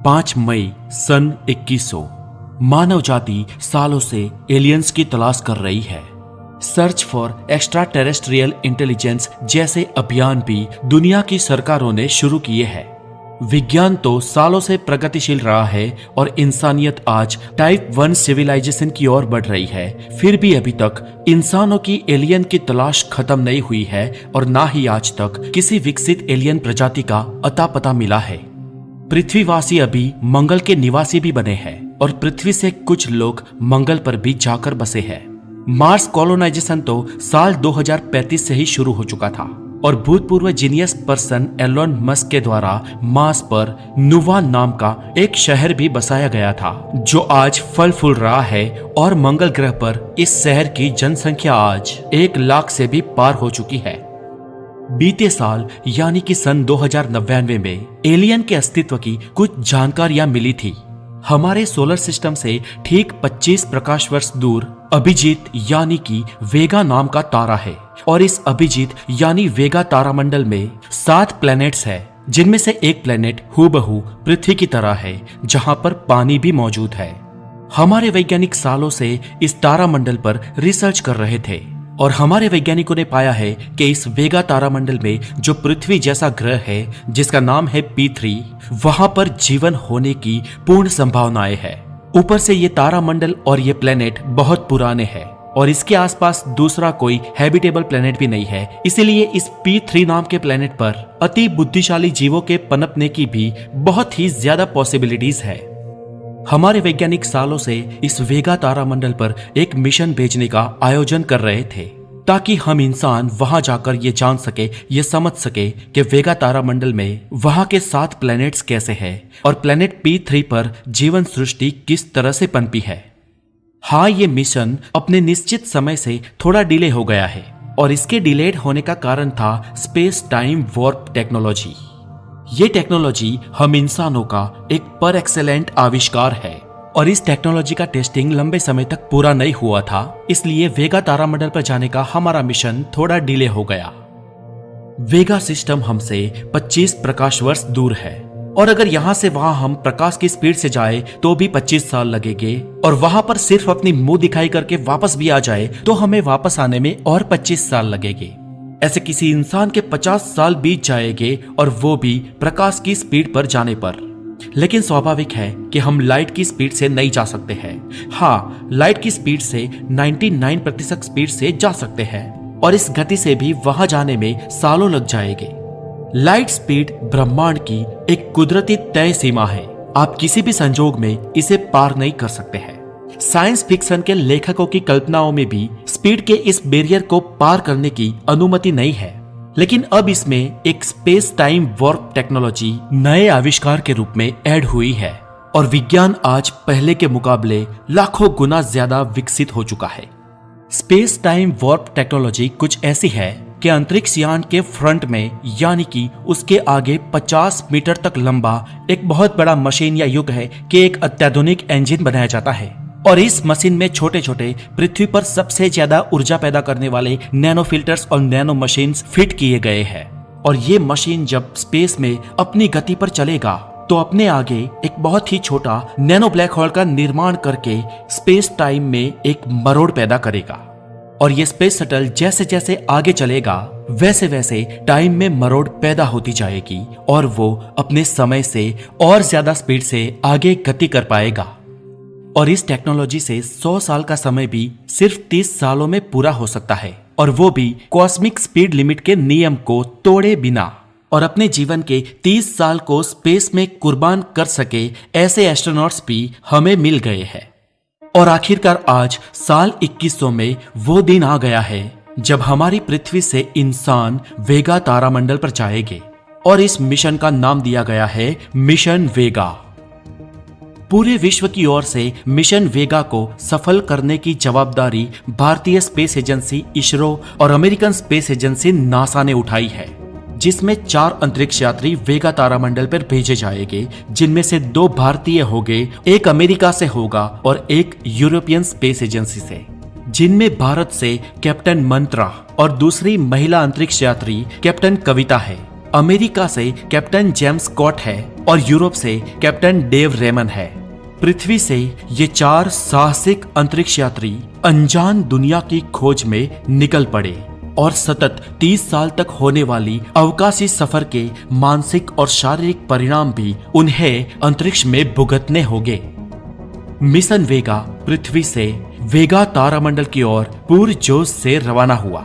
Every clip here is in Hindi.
5 मई सन 2100। मानव जाति सालों से एलियंस की तलाश कर रही है। Search for extra terrestrial intelligence जैसे अभियान भी दुनिया की सरकारों ने शुरू किए हैं। विज्ञान तो सालों से प्रगतिशील रहा है और इंसानियत आज टाइप 1 सिविलाइजेशन की ओर बढ़ रही है। फिर भी अभी तक इंसानों की एलियन की तलाश खत्म नहीं हुई है और ना ही आज तक किसी विकसित एलियन प्रजाति का अता पता मिला है। पृथ्वीवासी अभी मंगल के निवासी भी बने हैं और पृथ्वी से कुछ लोग मंगल पर भी जाकर बसे हैं। मार्स कॉलोनाइजेशन तो साल 2035 से ही शुरू हो चुका था और भूतपूर्व जीनियस पर्सन एलोन मस्क के द्वारा मार्स पर नुवा नाम का एक शहर भी बसाया गया था, जो आज फल फूल रहा है और मंगल ग्रह पर इस शहर की जनसंख्या आज 1 लाख से भी पार हो चुकी है। बीते साल यानी कि सन 2099 में एलियन के अस्तित्व की कुछ जानकारियां मिली थी। हमारे सोलर सिस्टम से ठीक 25 प्रकाश वर्ष दूर अभिजीत यानी कि वेगा नाम का तारा है और इस अभिजीत यानी वेगा तारामंडल में 7 प्लैनेट्स है, जिनमें से एक प्लैनेट हूबहू पृथ्वी की तरह है, जहां पर पानी भी मौजूद है। हमारे वैज्ञानिक सालों से इस तारामंडल पर रिसर्च कर रहे थे और हमारे वैज्ञानिकों ने पाया है कि इस वेगा तारामंडल में जो पृथ्वी जैसा ग्रह है जिसका नाम है P3, वहां पर जीवन होने की पूर्ण संभावनाएं है। ऊपर से ये तारामंडल और ये प्लेनेट बहुत पुराने हैं और इसके आसपास दूसरा कोई हैबिटेबल प्लेनेट भी नहीं है, इसीलिए इस P3 नाम के प्लेनेट पर अति बुद्धिशाली जीवों के पनपने की भी बहुत ही ज्यादा पॉसिबिलिटीज है। हमारे वैज्ञानिक सालों से इस वेगा तारामंडल पर एक मिशन भेजने का आयोजन कर रहे थे ताकि हम इंसान वहां जाकर ये जान सके, ये समझ सके कि वेगा तारामंडल में वहां के 7 प्लैनेट्स कैसे हैं और प्लैनेट P3 पर जीवन सृष्टि किस तरह से पनपी है। हाँ, ये मिशन अपने निश्चित समय से थोड़ा डिले हो गया है और इसके डिलेड होने का कारण था स्पेस टाइम वॉर्प टेक्नोलॉजी। ये टेक्नोलॉजी हम इंसानों का एक पर एक्सेलेंट आविष्कार है और इस टेक्नोलॉजी का टेस्टिंग लंबे समय तक पूरा नहीं हुआ था, इसलिए वेगा तारामंडल पर जाने का हमारा मिशन थोड़ा डिले हो गया। वेगा सिस्टम हमसे 25 प्रकाश वर्ष दूर है और अगर यहाँ से वहां हम प्रकाश की स्पीड से जाए तो भी 25 साल लगेंगे और वहां पर सिर्फ अपनी मुंह दिखाई करके वापस भी आ जाए तो हमें वापस आने में और 25 साल लगेंगे। ऐसे किसी इंसान के 50 साल बीत जाएंगे और वो भी प्रकाश की स्पीड पर जाने पर। लेकिन स्वाभाविक है कि हम लाइट की स्पीड से नहीं जा सकते हैं। हाँ, लाइट की स्पीड से 99% स्पीड से जा सकते हैं और इस गति से भी वहां जाने में सालों लग जाएंगे। लाइट स्पीड ब्रह्मांड की एक कुदरती तय सीमा है, आप किसी भी संजोग में इसे पार नहीं कर सकते हैं। साइंस फिक्शन के लेखकों की कल्पनाओं में भी स्पीड के इस बैरियर को पार करने की अनुमति नहीं है, लेकिन अब इसमें एक स्पेस टाइम वॉर्प टेक्नोलॉजी नए आविष्कार के रूप में ऐड हुई है और विज्ञान आज पहले के मुकाबले लाखों गुना ज्यादा विकसित हो चुका है। स्पेस टाइम वॉर्प टेक्नोलॉजी कुछ ऐसी है कि अंतरिक्ष यान के फ्रंट में यानी कि उसके आगे 50 मीटर तक लंबा एक बहुत बड़ा मशीन या युग है कि एक अत्याधुनिक इंजन बनाया जाता है और इस मशीन में छोटे छोटे पृथ्वी पर सबसे ज्यादा ऊर्जा पैदा करने वाले नैनो फिल्टर्स और नैनो मशीन्स फिट किए गए हैं और ये मशीन जब स्पेस में अपनी गति पर चलेगा तो अपने आगे एक बहुत ही छोटा नैनो ब्लैक होल का निर्माण करके स्पेस टाइम में एक मरोड़ पैदा करेगा और ये स्पेस शटल जैसे जैसे आगे चलेगा वैसे वैसे टाइम में मरोड़ पैदा होती जाएगी और वो अपने समय से और ज्यादा स्पीड से आगे गति कर पाएगा। और इस टेक्नोलॉजी से 100 साल का समय भी सिर्फ 30 सालों में पूरा हो सकता है और वो भी कॉस्मिक स्पीड लिमिट के नियम को तोड़े बिना। और अपने जीवन के 30 साल को स्पेस में कुर्बान कर सके ऐसे एस्ट्रोनॉट्स भी हमें मिल गए हैं। और आखिरकार आज साल 2100 में वो दिन आ गया है जब हमारी पृथ्वी से इंसान वेगा तारामंडल पर जाएंगे और इस मिशन का नाम दिया गया है मिशन वेगा। पूरे विश्व की ओर से मिशन वेगा को सफल करने की जवाबदारी भारतीय स्पेस एजेंसी इसरो और अमेरिकन स्पेस एजेंसी नासा ने उठाई है, जिसमें 4 अंतरिक्ष यात्री वेगा तारामंडल पर भेजे जाएंगे, जिनमें से 2 भारतीय होंगे, एक अमेरिका से होगा और एक यूरोपियन स्पेस एजेंसी से, जिनमें भारत से कैप्टन मंत्रा और दूसरी महिला अंतरिक्ष यात्री कैप्टन कविता है। अमेरिका से कैप्टन जेम्स स्कॉट है और यूरोप से कैप्टन डेव रेमन है। पृथ्वी से ये 4 साहसिक अंतरिक्ष यात्री अनजान दुनिया की खोज में निकल पड़े और सतत 30 साल तक होने वाली अवकाशी सफर के मानसिक और शारीरिक परिणाम भी उन्हें अंतरिक्ष में भुगतने होंगे। मिशन वेगा पृथ्वी से वेगा तारामंडल की ओर पुरजोश से रवाना हुआ।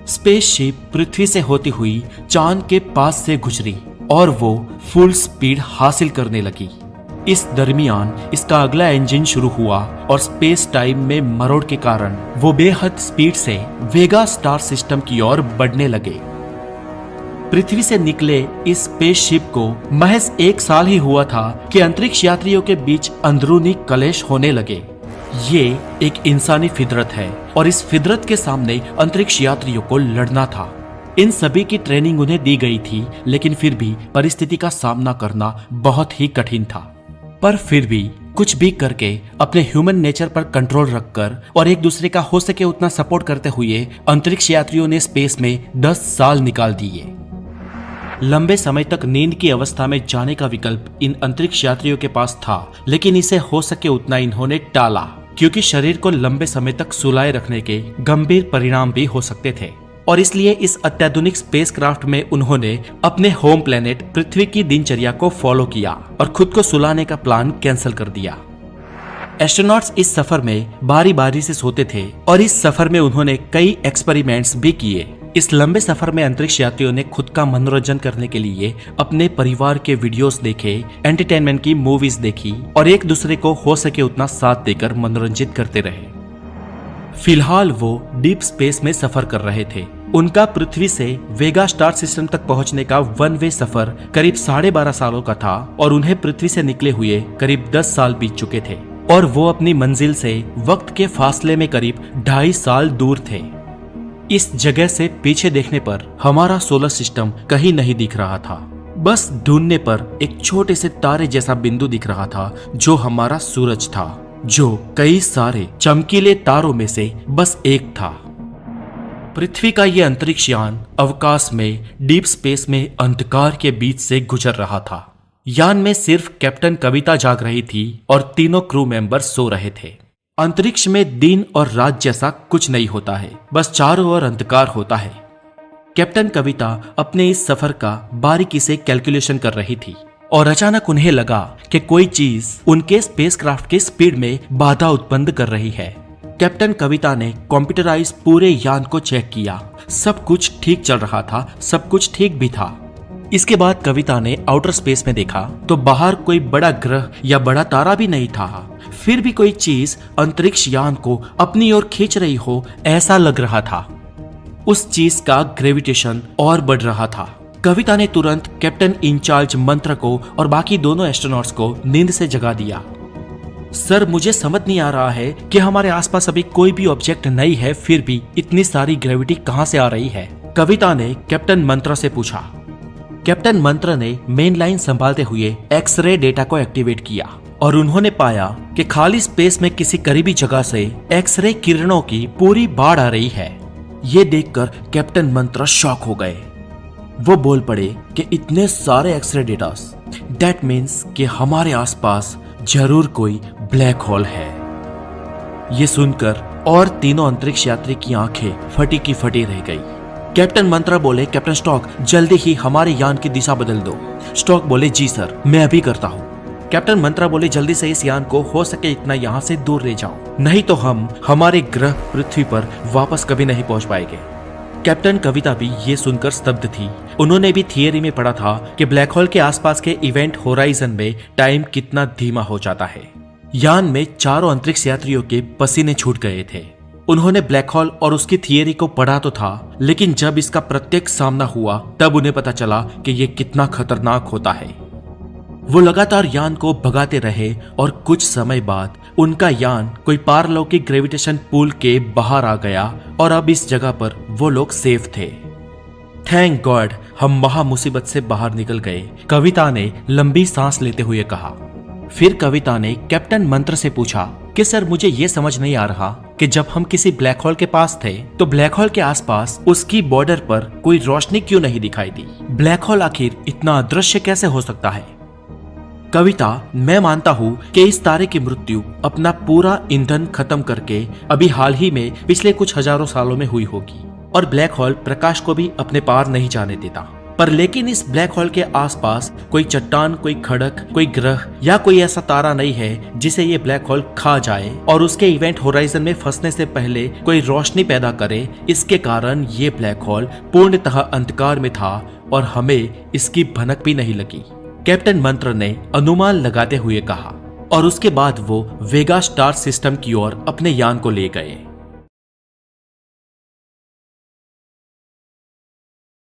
स्पेसशिप पृथ्वी से होती हुई चांद के पास से गुजरी और वो फुल स्पीड हासिल करने लगी। इस दरमियान इसका अगला इंजन शुरू हुआ और स्पेस टाइम में मरोड़ के कारण वो बेहद स्पीड से वेगा स्टार सिस्टम की ओर बढ़ने लगे। पृथ्वी से निकले इस स्पेसशिप को महज 1 साल ही हुआ था कि अंतरिक्ष यात्रियों के बीच अंदरूनी कलेश होने लगे। ये एक इंसानी फितरत है और इस फितरत के सामने अंतरिक्ष यात्रियों को लड़ना था। इन सभी की ट्रेनिंग उन्हें दी गई थी, लेकिन फिर भी परिस्थिति का सामना करना बहुत ही कठिन था। पर फिर भी कुछ भी करके अपने ह्यूमन नेचर पर कंट्रोल रखकर और एक दूसरे का हो सके उतना सपोर्ट करते हुए अंतरिक्ष यात्रियों ने स्पेस में 10 साल निकाल दिए। लंबे समय तक नींद की अवस्था में जाने का विकल्प इन अंतरिक्ष यात्रियों के पास था, लेकिन इसे हो सके उतना इन्होंने टाला, क्योंकि शरीर को लंबे समय तक सुलाए रखने के गंभीर परिणाम भी हो सकते थे। और इसलिए इस अत्याधुनिक स्पेसक्राफ्ट में उन्होंने अपने होम प्लेनेट पृथ्वी की दिनचर्या को फॉलो किया और खुद को सुलाने का प्लान कैंसिल कर दिया। एस्ट्रोनॉट्स इस सफर में बारी बारी से सोते थे और इस सफर में उन्होंने कई एक्सपेरिमेंट्स भी किए। इस लंबे सफर में अंतरिक्ष यात्रियों ने खुद का मनोरंजन करने के लिए अपने परिवार के वीडियोस देखे, एंटरटेनमेंट की मूवीज देखी और एक दूसरे को हो सके उतना साथ देकर मनोरंजित करते रहे। फिलहाल वो डीप स्पेस में सफर कर रहे थे। उनका पृथ्वी से वेगा स्टार सिस्टम तक पहुंचने का 1 वे सफर करीब 12.5 सालों का था और उन्हें पृथ्वी से निकले हुए करीब 10 साल बीत चुके थे और वो अपनी मंजिल से वक्त के फासले में करीब 2.5 साल दूर थे। इस जगह से पीछे देखने पर हमारा सोलर सिस्टम कहीं नहीं दिख रहा था। बस ढूंढने पर एक छोटे से तारे जैसा बिंदु दिख रहा था जो हमारा सूरज था, जो कई सारे चमकीले तारों में से बस एक था। पृथ्वी का यह अंतरिक्ष यान अवकाश में डीप स्पेस में अंधकार के बीच से गुजर रहा था। यान में सिर्फ कैप्टन कविता जाग रही थी और तीनों क्रू मेंबर सो रहे थे। अंतरिक्ष में दिन और रात जैसा कुछ नहीं होता है, बस चारों ओर अंधकार होता है। कैप्टन कविता अपने इस सफर का बारीकी से कैलकुलेशन कर रही थी और अचानक उन्हें लगा कि कोई चीज उनके स्पेसक्राफ्ट की स्पीड में बाधा उत्पन्न कर रही है। कैप्टन कविता ने कंप्यूटराइज पूरे यान को चेक किया। सब कुछ ठीक चल रहा था, सब कुछ ठीक भी था। इसके बाद कविता ने आउटर स्पेस में देखा तो बाहर कोई बड़ा ग्रह या बड़ा तारा भी नहीं था। फिर भी कोई चीज अंतरिक्ष यान को अपनी ओर खींच रही हो ऐसा लग रहा था। उस चीज का ग्रेविटेशन और बढ़ रहा था। कविता ने तुरंत कैप्टन इंचार्ज मंत्र को और बाकी दोनों एस्ट्रोनॉट्स को नींद से जगा दिया। सर, मुझे समझ नहीं आ रहा है कि हमारे आसपास अभी कोई भी ऑब्जेक्ट नहीं है, फिर भी इतनी सारी ग्रेविटी कहां से आ रही है? कविता ने कैप्टन मंत्र से पूछा। कैप्टन मंत्र ने मेन लाइन संभालते हुए एक्सरे डेटा को एक्टिवेट किया और उन्होंने पाया कि खाली स्पेस में किसी करीबी जगह से एक्सरे किरणों की पूरी बाढ़ आ रही है। ये देखकर कैप्टन मंत्र शॉक हो गए। वो बोल पड़े कि इतने सारे एक्सरे डेटास, दैट मीन्स कि हमारे आसपास जरूर कोई ब्लैक होल है। ये सुनकर और तीनों अंतरिक्ष यात्री की आंखें फटी की फटी रह गई। कैप्टन मंत्रा बोले, कैप्टन स्टॉक जल्दी ही हमारे यान की दिशा बदल दो। स्टॉक बोले, जी सर, मैं अभी करता हूँ। कैप्टन मंत्रा बोले, जल्दी से इस यान को हो सके इतना यहाँ से दूर ले जाओ, नहीं तो हम हमारे ग्रह पृथ्वी पर वापस कभी नहीं पहुंच पाएंगे। कैप्टन कविता भी ये सुनकर स्तब्ध थी। उन्होंने भी थियरी में पढ़ा था कि ब्लैक होल के आसपास के इवेंट होराइजन में टाइम कितना धीमा हो जाता है। यान में चारों अंतरिक्ष यात्रियों के पसीने छूट गए थे। उन्होंने ब्लैक होल और उसकी थियरी को पढ़ा तो था, लेकिन जब इसका प्रत्यक्ष सामना हुआ तब उन्हें पता चला कि यह कितना खतरनाक होता है। वो लगातार यान को भगाते रहे और कुछ समय बाद उनका यान कोई पारलौकिक ग्रेविटेशन पुल के बाहर आ गया और अब इस जगह पर वो लोग सेफ थे। थैंक गॉड, हम महा मुसीबत से बाहर निकल गए, कविता ने लंबी सांस लेते हुए कहा। फिर कविता ने कैप्टन मंत्र से पूछा कि सर, मुझे ये समझ नहीं आ रहा कि जब हम किसी ब्लैक होल के पास थे तो ब्लैक होल के आसपास उसकी बॉर्डर पर कोई रोशनी क्यों नहीं दिखाई दी। ब्लैक होल आखिर इतना अदृश्य कैसे हो सकता है। कविता, मैं मानता हूँ कि इस तारे की मृत्यु अपना पूरा ईंधन खत्म करके अभी हाल ही में पिछले कुछ हजारों सालों में हुई होगी और ब्लैक होल प्रकाश को भी अपने पार नहीं जाने देता। पर लेकिन इस ब्लैक होल के आसपास कोई चट्टान, कोई खड़क, कोई ग्रह या कोई ऐसा तारा नहीं है जिसे ये ब्लैक होल खा जाए और उसके इवेंट होराइजन में फंसने से पहले कोई रोशनी पैदा करे। इसके कारण ये ब्लैक होल पूर्णतः अंधकार में था और हमें इसकी भनक भी नहीं लगी, कैप्टन मंत्र ने अनुमान लगाते हुए कहा। और उसके बाद वो वेगा स्टार सिस्टम की ओर अपने यान को ले गए।